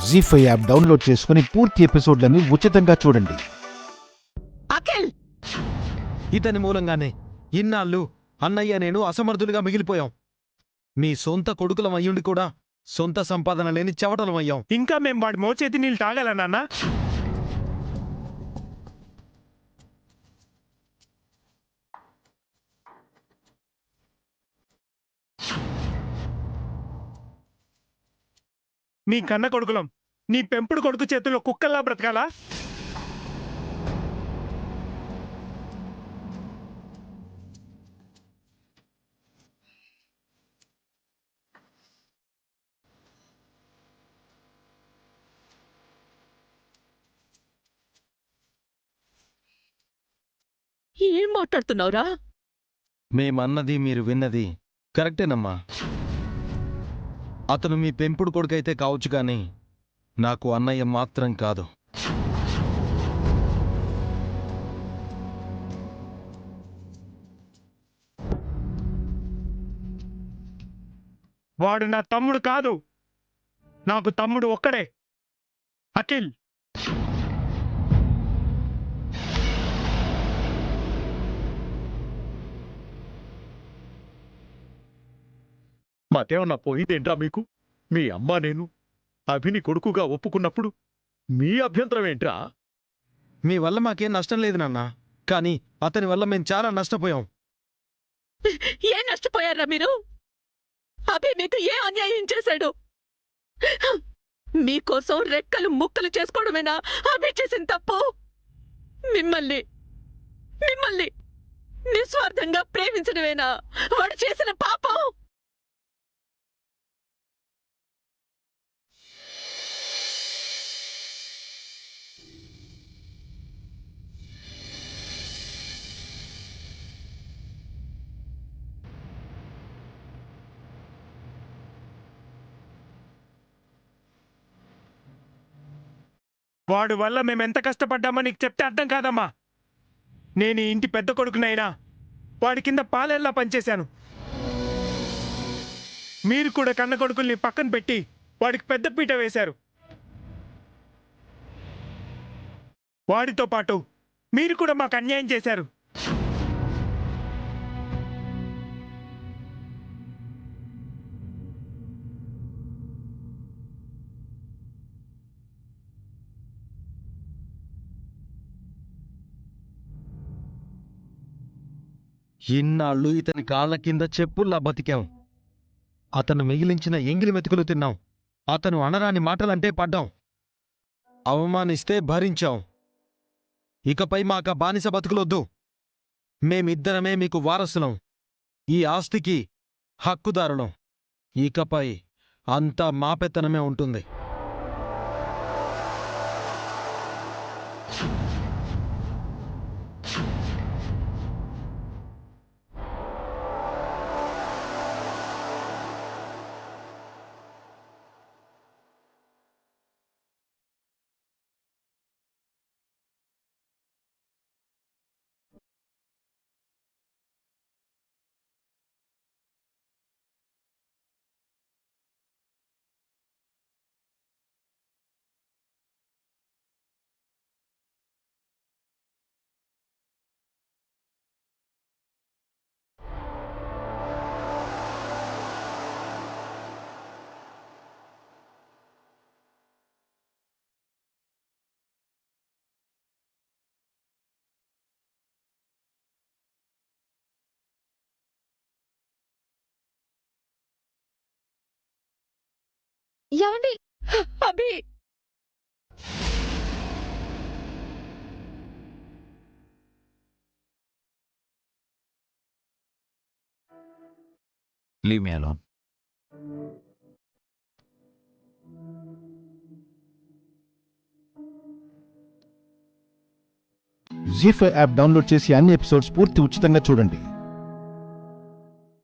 జీ5 app download చేసుకుని పూర్తి ఎపిసోడ్లను ఉచితంగా చూడండి. అఖిల్, ఇతని మూలంగానే ఇన్నాళ్ళు అన్నయ్య నేను అసమర్థులుగా మిగిలిపోయాం. మీ సొంత కొడుకులం అయ్యుండి కూడా సొంత సంపాదన లేని చెవటలం అయ్యాం. ఇంకా మేం వాడి మోచేతి నీళ్ళు తాగాల నాన్న? నీ కన్న కొడుకులం నీ పెంపుడు కొడుకు చేతుల్లో కుక్కల్లా బ్రతకాలా? ఏం మాట్లాడుతున్నావురా? మేమన్నది మీరు విన్నది కరెక్టేనమ్మా. అతను మీ పెంపుడు కొడుకైతే కావచ్చు కానీ నాకు అన్నయ్య మాత్రం కాదు. వాడు నా తమ్ముడు కాదు, నాకు తమ్ముడు ఒక్కడే, అఖిల్. మతేమన్నా పోయిందేంట్రా మీకు? మీ అమ్మ నేను అభిని కొడుకుగా ఒప్పుకున్నప్పుడు మీ అభ్యంతరం ఏంట్రా? మీ వల్ల మాకేం నష్టం లేదు నాన్న, కానీ అతని వల్ల మేము చాలా నష్టపోయాం. ఏం నష్టపోయారా మీరు? అభి మీకు ఏ అన్యాయం చేశాడు? మీకోసం రెక్కలు ముక్కలు చేసుకోవడమేనా అభి చేసిన తప్పు? మిమ్మల్ని మిమ్మల్ని నిస్వార్థంగా ప్రేమించడమేనా వాడు చేసిన పాపం? వాడు వల్ల మేమెంత కష్టపడ్డామో నీకు చెప్తే అర్థం కాదమ్మా. నేను ఈ ఇంటి పెద్ద కొడుకునైనా వాడి కింద పాలెల్లా పనిచేశాను. మీరు కూడా కన్న కొడుకుల్ని పక్కన పెట్టి వాడికి పెద్ద పీట వేశారు. వాడితో పాటు మీరు కూడా మాకు అన్యాయం చేశారు. ఇన్నాళ్ళు ఇతని కాళ్ళ కింద చెప్పుల్లా బతికాం. అతను మిగిలించిన ఎంగిలి మెతుకులు తిన్నాం. అతను అనరాని మాటలంటే పడ్డాం. అవమానిస్తే భరించాం. ఇకపై మాక బానిస బతుకులొద్దు. మేమిద్దరమే మీకు వారసులం, ఈ ఆస్తికి హక్కుదారులం. ఇకపై అంతా మా పెత్తనమే ఉంటుంది. ఏమండి? అభి Leave me alone. జీ5 యాప్ డౌన్లోడ్ చేసి అన్ని ఎపిసోడ్స్ పూర్తి ఉచితంగా చూడండి.